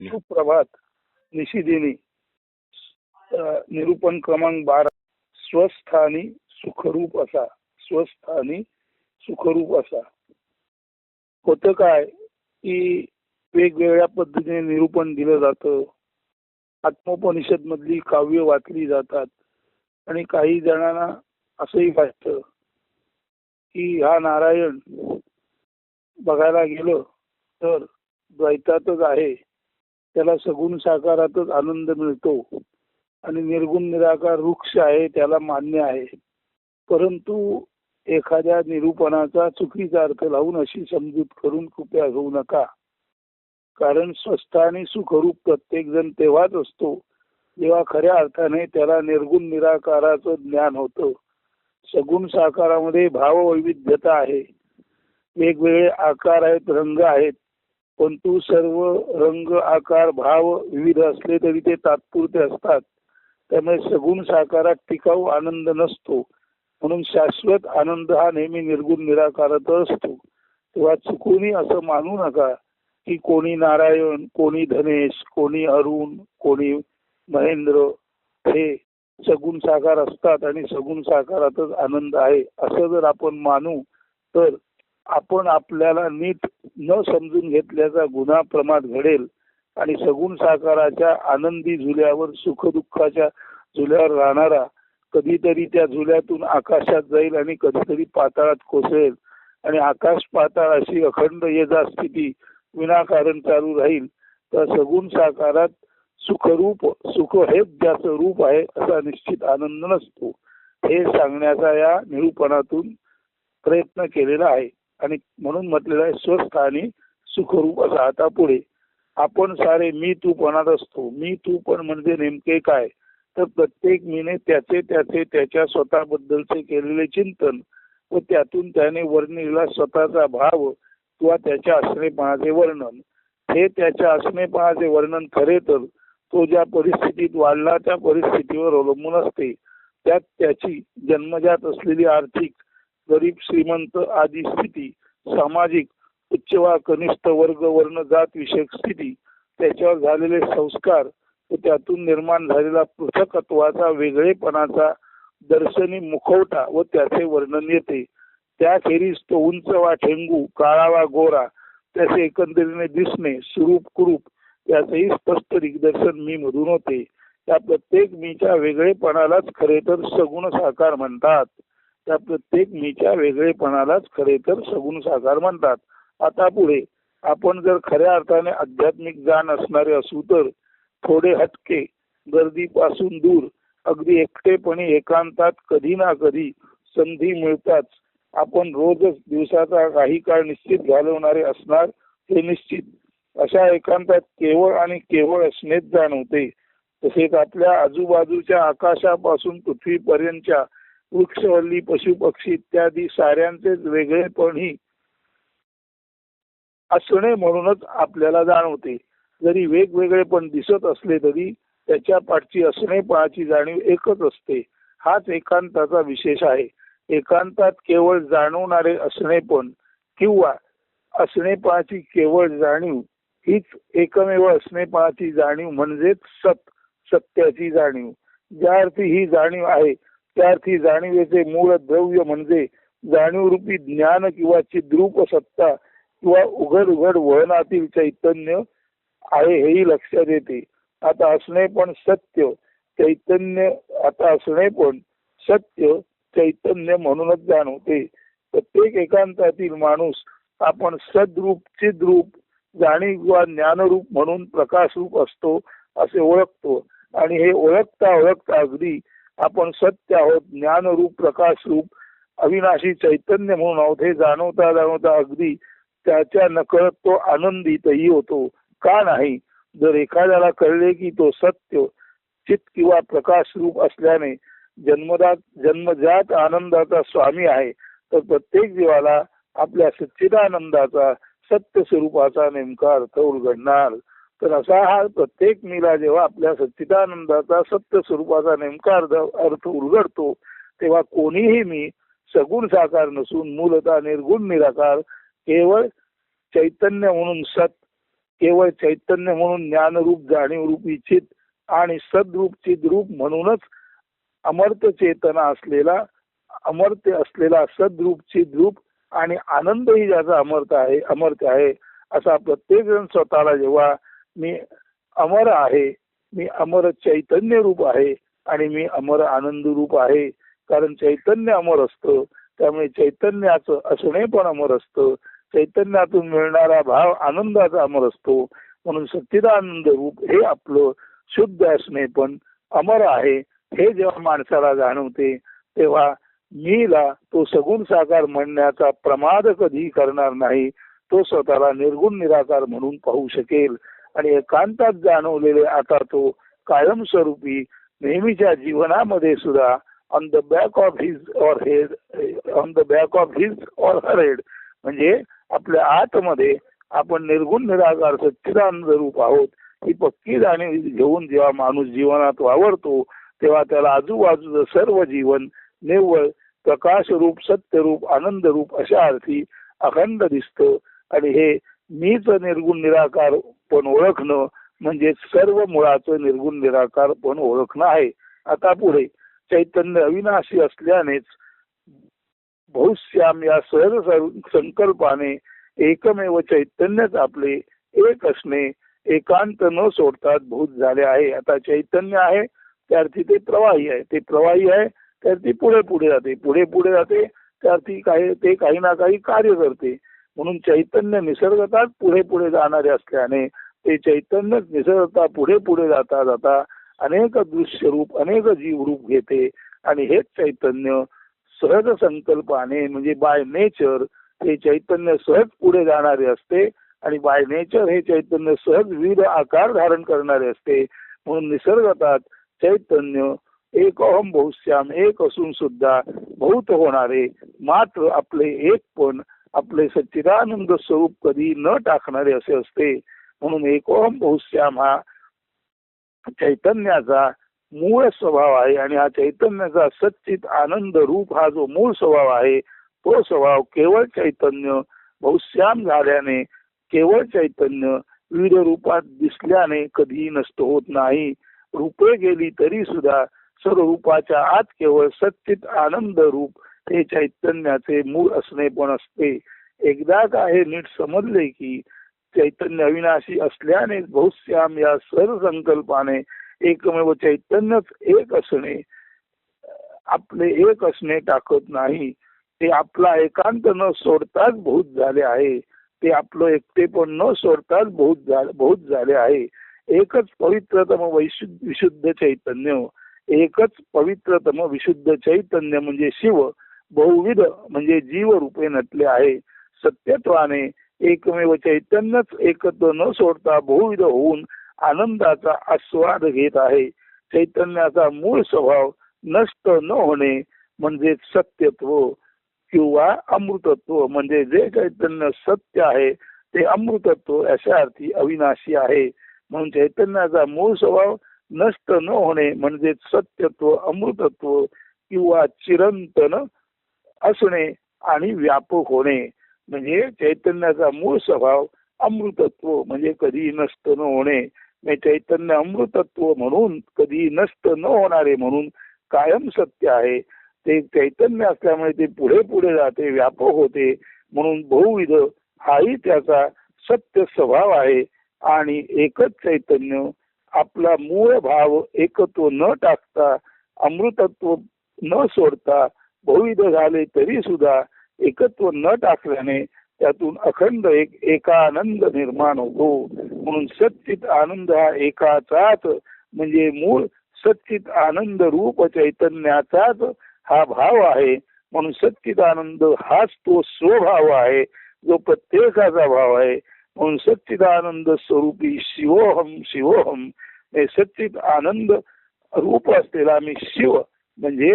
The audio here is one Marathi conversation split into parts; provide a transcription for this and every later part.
सुप्रभात निशिदिनी. निरूपण क्रमांक 12. स्वस्थानी सुखरूप असा. स्वस्थानी सुखरूप असा. होतं काय की वेगवेगळ्या पद्धतीने निरूपण दिलं जातं. आत्मोपनिषद मधली काव्य वाचली जातात आणि काही जणांना असंही वाटतं की हा नारायण बघायला गेलं तर द्वैतातच आहे, त्याला सगुण साकारातच आनंद मिळतो आणि निर्गुण निराकार वृक्ष आहे, त्याला मान्य आहे. परंतु एखाद्या निरूपणाचा चुकीचा अर्थ लावून अशी समजूत करून कृपया घेऊ नका. कारण स्वस्थ आणि सुखरूप प्रत्येक जण तेव्हाच असतो जेव्हा खऱ्या अर्थाने त्याला निर्गुण निराकाराचं ज्ञान होतं. सगुण साकारामध्ये भाववैविध्यता आहे, वेगवेगळे आकार आहेत, रंग आहेत, परंतु सर्व रंग आकार भाव विविध असले तरी ते तात्पुरते असतात. त्यामुळे सगुण साकारात टिकाऊ आनंद नसतो. म्हणून शाश्वत आनंद हा नेहमी निर्गुण निराकारात असतो. तेव्हा चुकूनही असं मानू नका की कोणी नारायण, कोणी धनेश, कोणी अरुण, कोणी महेंद्र हे सगुण साकार असतात आणि सगुण साकारातच आनंद आहे असं जर आपण मानू तर आपण आपल्याला नीट न समजून घेतल्याचा गुन्हा प्रमाद घडेल आणि सगुण साकाराच्या आनंदी झुल्यावर सुख दुःखाच्या झुल्यावर राहणारा कधीतरी त्या झुल्यातून आकाशात जाईल आणि कधीतरी पाताळात कोसळेल आणि आकाश पाताळ अशी अखंड येजा स्थिती विनाकारण चालू राहील. तर सगुण साकारात सुखरूप, सुख हेच ज्याचं रूप आहे असा निश्चित आनंद नसतो. हे सांगण्याचा या निरूपणातून प्रयत्न केलेला आहे आणि म्हणून म्हटलेलं आहे स्वस्थ आणि सुखरूप असा. आता पुढे आपण सारे मी तू पणात असतो. मी तू पण म्हणजे नेमके काय तर प्रत्येक मीने त्याचे त्याचे त्याच्या स्वतःबद्दलचे केलेले चिंतन व त्यातून त्याने वर्णिलेला स्वतःचा भाव किंवा त्याच्या असणेपणाचे वर्णन. हे त्याच्या असणेपणाचे वर्णन खरे तर तो ज्या परिस्थितीत वाढला त्या परिस्थितीवर अवलंबून असते. त्यात त्याची जन्मजात असलेली आर्थिक, गरीब श्रीमंत आदी स्थिती, सामाजिक उच्च वा कनिष्ठ वर्ग वर्ण जात विषयक स्थिती, त्याच्यावर झालेले संस्कार व त्यातून निर्माण झालेला पृथकत्वाचा वेगळेपणाचा दर्शनी मुखवटा व त्याचे वर्णन येते. त्याखेरीज तो उंच वा ठेंगू, काळा वा गोरा, त्याचे एकंदरीने दिसणे, स्वरूप कुरूप याचेही स्पष्ट दिग्दर्शन मी मधून होते. त्या प्रत्येक मीच्या वेगळेपणालाच खरे तर सगुण साकार म्हणतात. त्या प्रत्येक मीच्या वेगळेपणालाच खरे तर सगुण साकार म्हणतात. आता पुढे आपण जर खऱ्या अर्थाने आध्यात्मिक जाण असणारे असू तर थोडे हटके, गर्दीपासून दूर, अगदी एकटेपणी एकांतात कधी ना कधी संधी मिळताच आपण रोजच दिवसाचा काही काळ निश्चित घालवणारे असणार हे निश्चित. अशा एकांतात केवळ आणि केवळ असणेच जाणवते. तसेच आपल्या आजूबाजूच्या आकाशापासून पृथ्वीपर्यंतच्या वृक्षवल्ली, पशुपक्षी इत्यादी साऱ्यांचेच वेगळेपणही असणे म्हणूनच आपल्याला जाणवते. जरी वेगवेगळे पण दिसत असले तरी त्याच्या पाठची असणेपणाची जाणीव एकच असते. हाच एकांताचा विशेष आहे. एकांतात केवळ जाणवणारे असणेपण किंवा असणेपणाची केवळ जाणीव हीच एकमेव असणेपणाची जाणीव म्हणजेच सत्याची जाणीव. ज्या अर्थी ही जाणीव आहे त्या अर्थी जाणीवेचे मूळ द्रव्य म्हणजे जाणीवरूपी ज्ञान किंवा चिद्रूप सत्ता किंवा उघड उघड वळणातील चैतन्य आहे हेही लक्षात येते. आता असणे पण सत्य चैतन्य, आता असणे पण सत्य चैतन्य म्हणूनच जाणवते. प्रत्येक एकांतातील माणूस आपण सद्रूप, चिद्रूप, जाणीव किंवा ज्ञानरूप म्हणून प्रकाशरूप असतो असे ओळखतो आणि हे ओळखता ओळखता अगदी आपण सत्य आहोत, ज्ञानरूप, प्रकाशरूप, अविनाशी चैतन्य म्हणून आहोत हे जाणवता जाणवता अगदी त्याच्या नकळत तो आनंदितही होतो. का नाही? जर एखाद्याला कळले की तो सत्य, चित किंवा प्रकाश रूप असल्याने जन्मजात आनंदाचा स्वामी आहे तर प्रत्येक जीवाला आपल्या सच्चिदानंदाचा सत्य स्वरूपाचा नेमका अर्थ उलगडणार. तर असा हा प्रत्येक मीला जेव्हा आपल्या सच्चिदानंदाचा सत्य स्वरूपाचा नेमका अर्थ उलगडतो तेव्हा कोणीही मी सगुण साकार नसून मूलतः निर्गुण निराकार केवळ चैतन्य म्हणून सत केवळ चैतन्य म्हणून ज्ञानरूप जाणीवरूपी चित आणि सद्रूप चिद्रूप म्हणूनच अमर्त्य चेतना असलेला अमर्त्य असलेला सद्रूप चिद्रूप आणि आनंदही ज्याचा अमर्त्य आहे असा प्रत्येक जण स्वतःला जेव्हा मी अमर आहे, मी अमर चैतन्य रूप आहे आणि मी अमर आनंद रूप आहे, कारण चैतन्य अमर असतं, त्यामुळे चैतन्याचं असणे पण अमर असतं, चैतन्यातून मिळणारा भाव आनंदाचा अमर असतो, म्हणून सच्चिदानंद रूप हे आपलं शुद्ध असणे पण अमर आहे हे जेव्हा माणसाला जाणवते तेव्हा मीला तो सगुण साकार म्हणण्याचा प्रमाद कधी करणार नाही, तो स्वतःला निर्गुण निराकार म्हणून पाहू शकेल आणि एकांतात जाणवलेले आता तो कायमस्वरूपी नेहमीच्या जीवनामध्ये सुद्धा on the back of his or her head म्हणजे आपल्या आतमध्ये आपण निर्गुण निराकार सच्चिदानंद रूप आहोत ही पक्की जाणीव घेऊन जेव्हा माणूस जीवनात वावरतो तेव्हा त्याला आजूबाजूचं सर्व जीवन निव्वळ प्रकाश रूप सत्य रूप आनंद रूप अशा अर्थी अखंड दिसतं आणि हे मीच निर्गुण निराकार पण ओळखणं म्हणजे सर्व मुळाचं निर्गुण निराकार पण ओळखणं आहे. आता पुढे चैतन्य अविनाशी असल्यानेच बहुश्याम या सहज संकल्पाने एकमेव चैतन्यच आपले एक असणे एकांत न सोडतात भूत झाले आहे. आता चैतन्य आहे त्यार्थी ते प्रवाही आहे, ते प्रवाही आहे त्यार्थी पुढे पुढे जाते, पुढे पुढे जाते त्यार्थी काही ना काही कार्य करते, म्हणून चैतन्य निसर्गताच पुढे पुढे जाणारे असल्याने ते चैतन्य निसर्गता पुढे पुढे जाता जाता अनेक दृश्य रूप अनेक जीव रूप घेते आणि हेच चैतन्य सहज संकल्पाने म्हणजे बाय नेचर हे चैतन्य सहज पुढे जाणारे असते आणि बाय नेचर हे चैतन्य सहज विविध आकार धारण करणारे असते, म्हणून निसर्गतात चैतन्य एक अहम बहुश्याम एक असून सुद्धा बहुत होणारे मात्र आपले एक पण आपले सच्चिदानंद स्वरूप कधी न टाकणारे असे असते, म्हणून एकोहम बहुश्याम हा चैतन्याचा मूळ स्वभाव आहे आणि हा चैतन्याचा सच्चित आनंद रूप हा जो मूळ स्वभाव आहे तो स्वभाव केवळ चैतन्य बहुश्याम झाल्याने केवळ चैतन्य विविध रूपात दिसल्याने कधी नष्ट होत नाही. रूपे गेली तरी सुद्धा सर्व रूपाच्या आत केवळ सच्चित आनंद रूप हे चैतन्याचे मूळ असणे पण असते. एकदा का हे नीट समजले की चैतन्य अविनाशी असल्याने बहुश्याम या सर्व संकल्पाने एकमेव चैतन्यच एक असणे आपले एक असणे टाकत नाही, ते आपला एकांत न सोडताच भूत झाले आहे, ते आपलं एकटेपण न सोडताच भूत झाले आहे. एकच पवित्रतम विशुद्ध चैतन्य, एकच पवित्रतम विशुद्ध चैतन्य म्हणजे शिव बहुविध म्हणजे जीव रूपे नटले आहे. सत्यत्वाने एकमेव चैतन्यच एकत्व न सोडता बहुविध होऊन आनंदाचा आस्वाद घेत आहे. चैतन्याचा मूळ स्वभाव नष्ट न होणे म्हणजे सत्यत्व किंवा अमृतत्व, म्हणजे जे चैतन्य सत्य आहे ते अमृतत्व अशा अर्थी अविनाशी आहे. म्हणून चैतन्याचा मूळ स्वभाव नष्ट न होणे म्हणजे सत्यत्व अमृतत्व किंवा चिरंतन असणे आणि व्यापक होणे. म्हणजे चैतन्याचा मूळ स्वभाव अमृतत्व म्हणजे कधी नष्ट न होणे, चैतन्य अमृतत्व म्हणून कधी नष्ट न होणारे म्हणून कायम सत्य आहे. ते चैतन्य असल्यामुळे ते पुढे पुढे जाते व्यापक होते, म्हणून बहुविध हाही त्याचा सत्य स्वभाव आहे. आणि एकच चैतन्य आपला मूळ भाव एकत्व न टाकता अमृतत्व न सोडता बहुविध झाले तरी सुद्धा एकत्व न टाकल्याने त्यातून अखंड एकानंद निर्माण होतो. म्हणून सच्चित आनंद हा एकाचाच म्हणजे मूळ सच्चित आनंद रूप चैतन्याचाच हा भाव आहे. म्हणून सच्चित आनंद हाच तो स्वभाव आहे जो प्रत्येकाचा भाव आहे. म्हणून सच्चिदानंद स्वरूपी शिवोहम शिवोहम हे सच्चित आनंद रूप असलेला मी शिव म्हणजे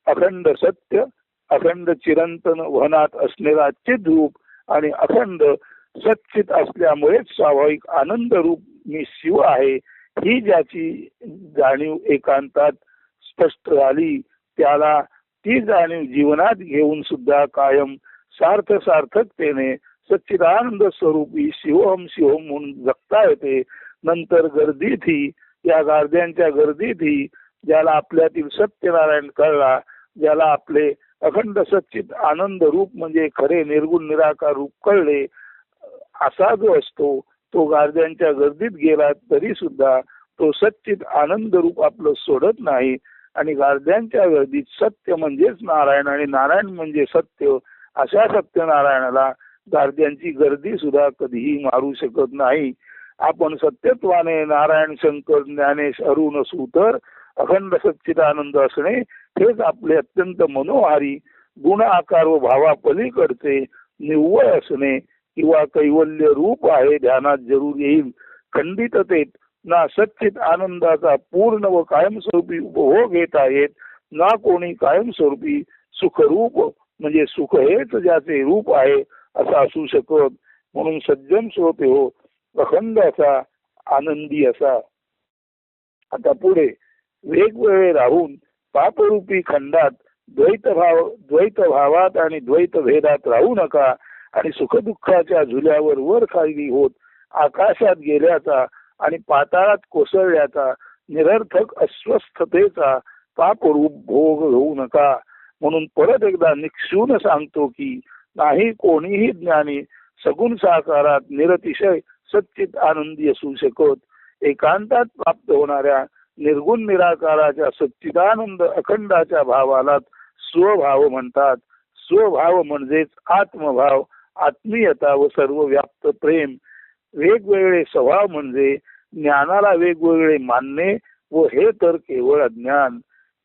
अखंड सत्य अखंड चिरंतन वहनात असलेला चिद रूप आणि अखंड सच्चित असल्यामुळेच स्वाभाविक आनंद रूप मी शिव आहे. ही ज्याची जाणीव एकांतात स्पष्ट झाली त्याला ती जाणीव जीवनात घेऊन सुद्धा कायम सार्थकतेने सच्चिदानंद स्वरूपी शिवोहम शिवोहम म्हणून जगता येते. नंतर गर्दीतही, या गारद्यांच्या गर्दीतही ज्याला आपल्यातील सत्यनारायण कळला, ज्याला आपले अखंड सच्चित आनंद रूप म्हणजे खरे निर्गुण निराकार रूप कळले, असा जो असतो तो गारद्यांच्या गर्दीत गेला तरी सुद्धा तो सच्चित आनंद रूप आपलं सोडत नाही. आणि गारद्यांच्या गर्दीत सत्य म्हणजेच नारायण आणि नारायण म्हणजे सत्य, अशा सत्यनारायणाला गारद्यांची गर्दी सुद्धा कधीही मारू शकत नाही. आपण सत्यत्वाने नारायण शंकर ज्ञानेश अरुण सूतर अखंड सच्चिदानंद असणे हेच आपले अत्यंत मनोहारी गुण आकार व भावा पलीकडचे निव्वळ असणे किंवा कैवल्य रूप आहे ध्यानात जरूर येईल. खंडिततेत ना सच्चित आनंदाचा पूर्ण व कायमस्वरूपी उपभोग घेता येत, ना कोणी कायमस्वरूपी सुखरूप म्हणजे सुख हेच ज्याचे रूप आहे असं असू शकत. म्हणून सज्जन श्रोते हो, अखंड असा आनंदी असा. आता पुढे वेगवेगळे राहून पापरूपी खंडात द्वैत भावात आणि द्वैत भेदात राहू नका आणि सुखदुःखाच्या झुल्यावर वर खाली होत आकाशात गेल्याचा आणि पाताळात कोसळल्याचा निरर्थक अस्वस्थतेचा पापरूप भोग घेऊ नका. म्हणून परत एकदा निक्षून सांगतो की नाही कोणीही ज्ञानी सगुण साकारात निरतिशय सच्चित आनंदी असू शकत. एकांतात प्राप्त होणाऱ्या निर्गुण निराकाराच्या सच्चिदानंद अखंडाच्या भावाला स्वभाव म्हणतात. स्वभाव म्हणजेच आत्मभाव, आत्मीयता व सर्व व्याप्त प्रेम. वेगवेगळे स्वभाव म्हणजे ज्ञानाला वेगवेगळे मानणे व हे तर केवळ अज्ञान.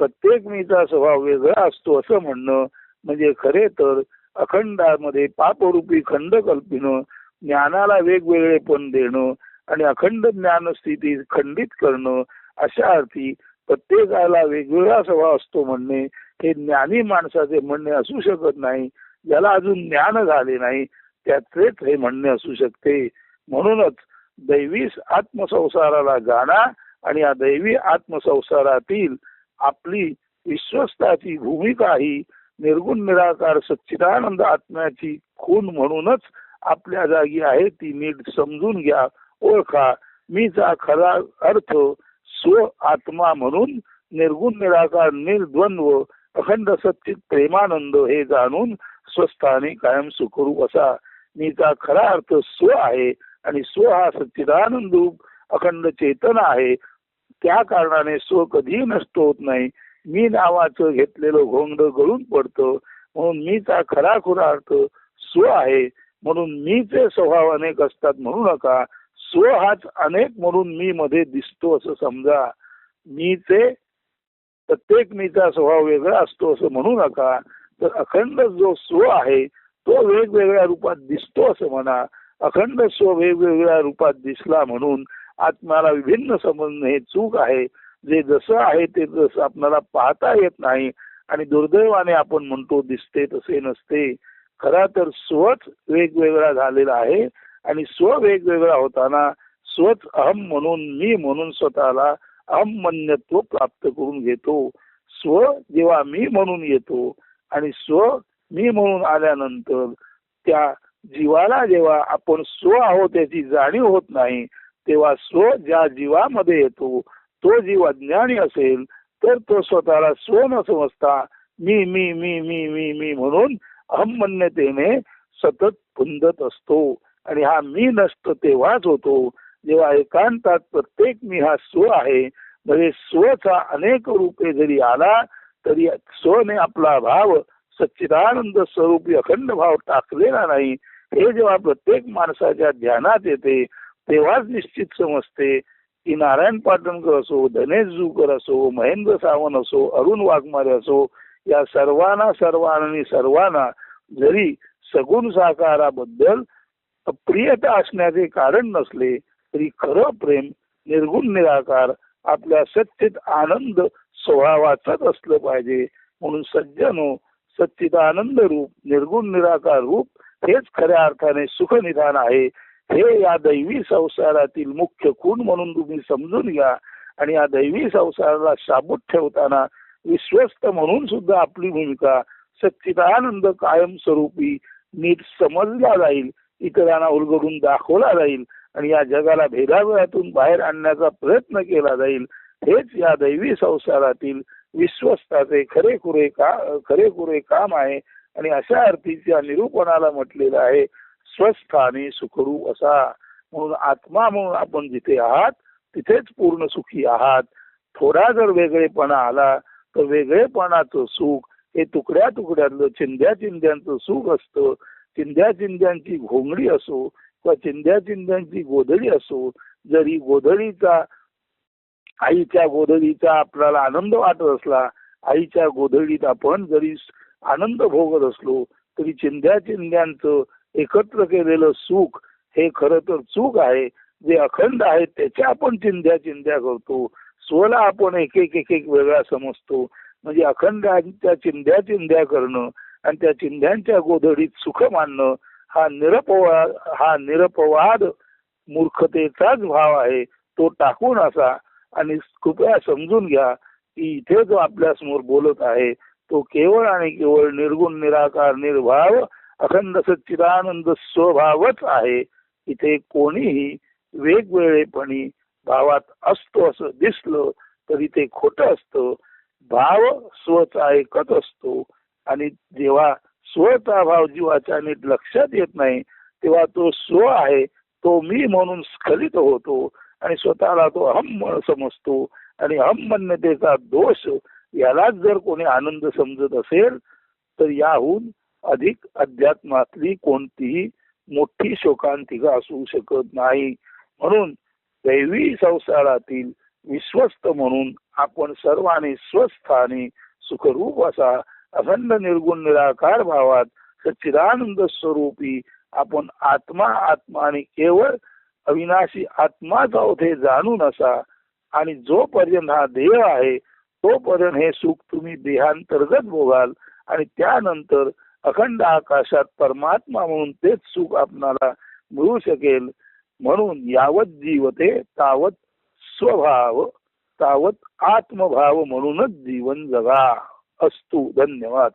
प्रत्येक मीचा स्वभाव वेगळा असतो असं म्हणणं म्हणजे खरे तर अखंडामध्ये पापरूपी खंड कल्पिणं, ज्ञानाला वेगवेगळेपण देणं आणि अखंड ज्ञानस्थिती खंडित करणं. अशा अर्थी प्रत्येकाला वेगवेगळा स्वभाव असतो म्हणणे हे ज्ञानी माणसाचे म्हणणे असू शकत नाही. ज्याला अजून ज्ञान झाले नाही त्याचेच हे म्हणणे असू शकते. म्हणूनच दैवी आत्मसंसाराला जाणा आणि या दैवी आत्मसंसारातील आपली विश्वस्ताची भूमिका ही निर्गुण निराकार सच्चिदानंद आत्म्याची खून म्हणूनच आपल्या जागी आहे ती नीट समजून घ्या, ओळखा. मीचा खरा अर्थ स्व आत्मा म्हणून निर्गुण निराकार निर्द्वंद्व अखंड सच्चित प्रेमानंद हे जाणून स्वस्थानी कायम सुखरूप असा. मीचा खरा अर्थ स्व आहे आणि स्व हा सच्चिदानंद रूप अखंड चेतना आहे. त्या कारणाने स्व कधीही नष्ट होत नाही. मी नावाचं घेतलेलं घोंगड गळून पडतं. म्हणून मीचा खरा खुरा अर्थ स्व आहे. म्हणून मीचे स्वभाव अनेक असतात म्हणू नका. स्व हाच अनेक म्हणून मी मध्ये दिसतो असं समजा. मीचे प्रत्येक मीचा स्वभाव वेगळा असतो असं म्हणू नका. तर अखंड जो स्व आहे तो वेगवेगळ्या रूपात दिसतो असं म्हणा. अखंड स्व वेगवेगळ्या रूपात दिसला म्हणून आत्म्याला विभिन्न समजणे हे चूक आहे. जे जसं आहे ते जसं आपल्याला पाहता येत नाही आणि दुर्दैवाने आपण म्हणतो दिसते तसे नसते. खरा तर स्वच वेगवेगळा झालेला आहे आणि स्व वेगवेगळा होताना स्वच अहम म्हणून मी म्हणून स्वतःला अहमन्यत्व प्राप्त करून घेतो. स्व जेव्हा मी म्हणून येतो आणि स्व मी म्हणून आल्यानंतर त्या जीवाला जेव्हा आपण स्व आहोत याची जाणीव होत नाही तेव्हा स्व ज्या जीवामध्ये येतो तो जीव अज्ञानी असेल तर तो स्वतःला स्व न समजता मी मी मी मी मी मी म्हणून अहमन्यतेने सतत फुंदत असतो. आणि हा मी नष्ट तेव्हाच होतो जेव्हा एकांतात प्रत्येक मी हा स्व आहे. म्हणजे स्वचा अनेक रूपे जरी आला तरी स्वने आपला भाव सच्चिदानंद स्वरूपी अखंड भाव टाकलेला नाही. हे जेव्हा प्रत्येक माणसाच्या ध्यानात येते तेव्हाच निश्चित समजते की नारायण पाटणकर असो, धनेश जुकर असो, महेंद्र सावंत असो, अरुण वाघमारे असो, या सर्वांना जरी सगुण साकाराबद्दल अप्रियता असण्याचे कारण नसले तरी खरं प्रेम निर्गुण निराकार आपल्या सच्चित आनंद स्वभावाचाच असलं पाहिजे. म्हणून सज्जनो, सच्चिदानंद रूप निर्गुण निराकार रूप हेच खऱ्या अर्थाने सुखनिधान आहे. हे या दैवी संसारातील मुख्य खूण म्हणून तुम्ही समजून घ्या. आणि या दैवी संसाराला शाबूत ठेवताना विश्वस्त म्हणून सुद्धा आपली भूमिका सच्चिदानंद कायम स्वरूपी नीट समजला जाईल इतरांना उलगडून दाखवला जाईल आणि या जगाला भेदाभेदातून बाहेर आणण्याचा प्रयत्न केला जाईल. हेच या दैवी संसारातील विश्वस्ताचे खरेखुरे काम आहे. आणि अशा अर्थीच्या निरूपणाला म्हटलेलं आहे स्वस्थानी सुखरूप असा. म्हणून आत्मा म्हणून आपण जिथे आहात तिथेच पूर्ण सुखी आहात. थोडा जर वेगळेपणा आला तर वेगळेपणाचं सुख हे तुकड्या तुकड्यातलं चिंध्या चिंध्यांचं सुख असतं. चिंध्या चिंध्यांची घोंगडी असो किंवा चिंध्या चिंध्यांची गोधडी असो, जरी गोधडीचा आईच्या गोधडीचा आपल्याला आनंद वाटत असला, आईच्या गोधडीत आपण जरी आनंद भोगत असलो तरी चिंध्या चिंध्यांचं एकत्र केलेलं सुख हे खरं तर चूक आहे. जे अखंड आहे त्याच्या आपण चिंध्या चिंध्या करतो. स्वला आपण एक एक वेगळा समजतो. म्हणजे अखंडांच्या चिंध्या चिंध्या करणं आणि त्या चिंध्यांच्या गोधडीत सुख मानणं हा निरपवाद मूर्खतेचाच भाव आहे. तो टाकून असा. आणि कृपया समजून घ्या की इथे जो आपल्या समोर बोलत आहे तो केवळ आणि केवळ निर्गुण निराकार निर्भाव अखंड सच्चिदानंद स्वभावच आहे. इथे कोणीही वेगवेगळेपणी भावात असतो असं दिसलं तरी ते खोटं असतं. भाव स्वचा एकच असतो आणि जेव्हा स्वचा भाव जीवाच्या नीट लक्षात येत नाही तेव्हा तो स्व आहे तो मी म्हणून स्खलित होतो आणि स्वतःला तो अहम समजतो. आणि अहमन्यतेचा दोष यालाच जर कोणी आनंद समजत असेल तर याहून अधिक अध्यात्मातली कोणतीही मोठी शोकांतिका असू शकत नाही. म्हणून दैवी संसारातील विश्वस्त म्हणून आपण सर्वांनी स्वस्थानी सुखरूप असा अखंड निर्गुण निराकार भावात सच्चिदानंद स्वरूपी आपण आत्मा आणि केवळ अविनाशी आत्माच आहोत हे जाणून असा. आणि जोपर्यंत हा देह आहे तोपर्यंत हे सुख तुम्ही देहांतर्गत भोगाल आणि त्यानंतर अखंड आकाशात परमात्मा म्हणून तेच सुख आपणाला मिळू शकेल. म्हणून यावत जीवते तावत स्वभाव तावत आत्मभाव म्हणूनच जीवन जगा. अस्तु. धन्यवाद.